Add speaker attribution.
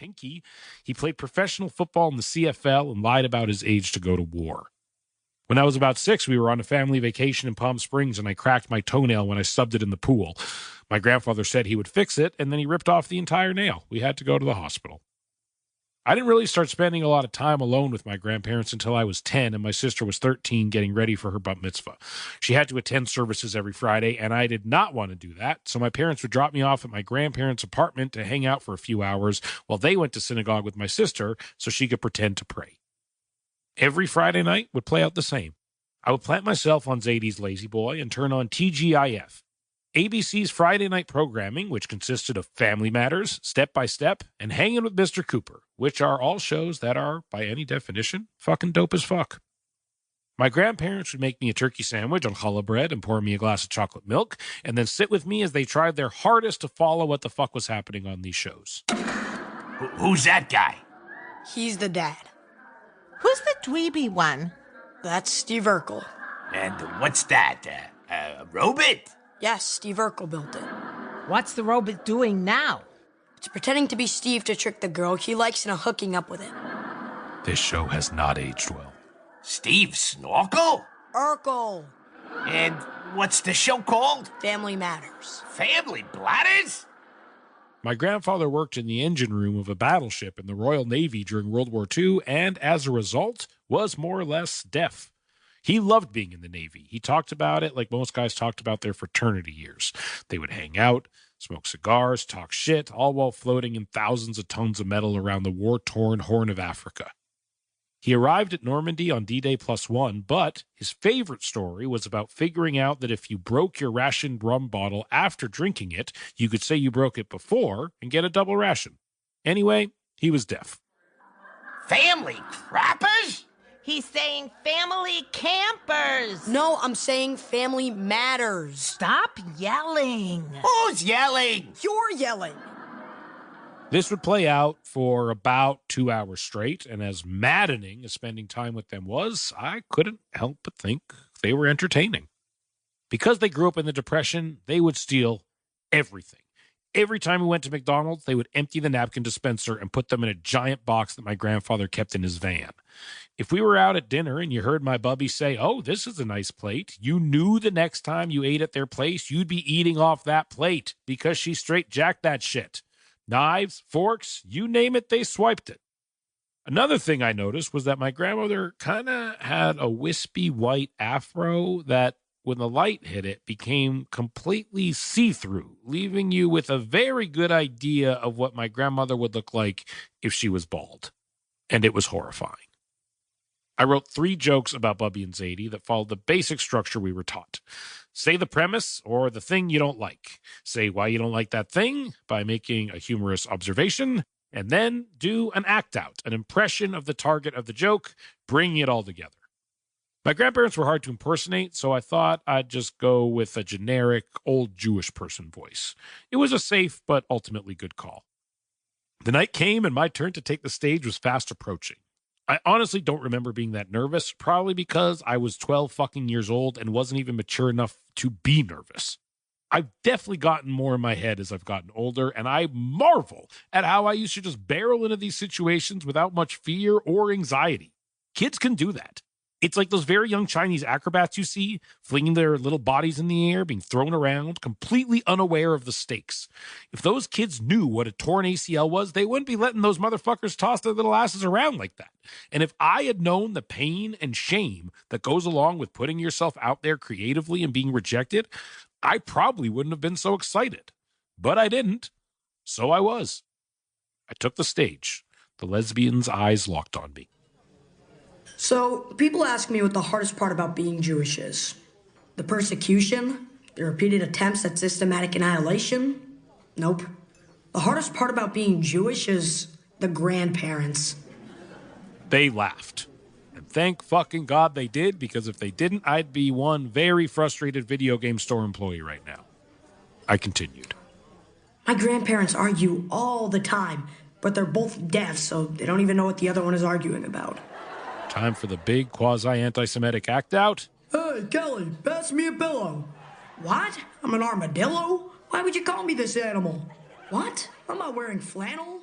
Speaker 1: pinky. He played professional football in the CFL and lied about his age to go to war. When I was about 6, we were on a family vacation in Palm Springs, and I cracked my toenail when I stubbed it in the pool. My grandfather said he would fix it, and then he ripped off the entire nail. We had to go to the hospital. I didn't really start spending a lot of time alone with my grandparents until I was 10, and my sister was 13 getting ready for her bat mitzvah. She had to attend services every Friday, and I did not want to do that, so my parents would drop me off at my grandparents' apartment to hang out for a few hours while they went to synagogue with my sister so she could pretend to pray. Every Friday night would play out the same. I would plant myself on Zadie's Lazy Boy and turn on TGIF, ABC's Friday night programming, which consisted of Family Matters, Step by Step, and Hanging with Mr. Cooper, which are all shows that are, by any definition, fucking dope as fuck. My grandparents would make me a turkey sandwich on challah bread and pour me a glass of chocolate milk, and then sit with me as they tried their hardest to follow what the fuck was happening on these shows.
Speaker 2: Who's that guy?
Speaker 3: He's the dad.
Speaker 4: Who's the dweeby one?
Speaker 3: That's Steve Urkel.
Speaker 2: And what's that? A robot?
Speaker 3: Yes, Steve Urkel built it.
Speaker 4: What's the robot doing now?
Speaker 3: It's pretending to be Steve to trick the girl he likes into hooking up with him.
Speaker 1: This show has not aged well.
Speaker 2: Steve Snorkel?
Speaker 3: Urkel.
Speaker 2: And what's the show called?
Speaker 3: Family Matters.
Speaker 2: Family Bladders?
Speaker 1: My grandfather worked in the engine room of a battleship in the Royal Navy during World War II and, as a result, was more or less deaf. He loved being in the Navy. He talked about it like most guys talked about their fraternity years. They would hang out, smoke cigars, talk shit, all while floating in thousands of tons of metal around the war-torn Horn of Africa. He arrived at Normandy on D-Day +1, but his favorite story was about figuring out that if you broke your rationed rum bottle after drinking it, you could say you broke it before and get a double ration. Anyway, he was deaf.
Speaker 2: Family crappers?
Speaker 4: He's saying family campers.
Speaker 3: No, I'm saying Family Matters.
Speaker 4: Stop yelling.
Speaker 2: Who's yelling?
Speaker 3: You're yelling.
Speaker 1: This would play out for about 2 hours straight, and as maddening as spending time with them was, I couldn't help but think they were entertaining. Because they grew up in the Depression, they would steal everything. Every time we went to McDonald's, they would empty the napkin dispenser and put them in a giant box that my grandfather kept in his van. If we were out at dinner and you heard my bubby say, "Oh, this is a nice plate," you knew the next time you ate at their place, you'd be eating off that plate because she straight jacked that shit. Knives, forks, you name it, they swiped it. Another thing I noticed was that my grandmother kind of had a wispy white afro that, when the light hit it, became completely see-through, leaving you with a very good idea of what my grandmother would look like if she was bald. And it was horrifying. I wrote 3 jokes about Bubby and Zadie that followed the basic structure we were taught. Say the premise or the thing you don't like. Say why you don't like that thing by making a humorous observation, and then do an act out, an impression of the target of the joke, bringing it all together. My grandparents were hard to impersonate, so I thought I'd just go with a generic old Jewish person voice. It was a safe but ultimately good call. The night came and my turn to take the stage was fast approaching. I honestly don't remember being that nervous, probably because I was 12 fucking years old and wasn't even mature enough to be nervous. I've definitely gotten more in my head as I've gotten older, and I marvel at how I used to just barrel into these situations without much fear or anxiety. Kids can do that. It's like those very young Chinese acrobats you see, flinging their little bodies in the air, being thrown around, completely unaware of the stakes. If those kids knew what a torn ACL was, they wouldn't be letting those motherfuckers toss their little asses around like that. And if I had known the pain and shame that goes along with putting yourself out there creatively and being rejected, I probably wouldn't have been so excited. But I didn't. So I was. I took the stage. The lesbian's eyes locked on me.
Speaker 3: So, people ask me what the hardest part about being Jewish is. The persecution? The repeated attempts at systematic annihilation? Nope. The hardest part about being Jewish is the grandparents.
Speaker 1: They laughed. And thank fucking God they did, because if they didn't, I'd be one very frustrated video game store employee right now. I continued.
Speaker 3: My grandparents argue all the time, but they're both deaf, so they don't even know what the other one is arguing about.
Speaker 1: Time for the big quasi-anti-Semitic act out.
Speaker 3: Hey, Kelly, pass me a pillow. What? I'm an armadillo? Why would you call me this animal? What? I'm not wearing flannel.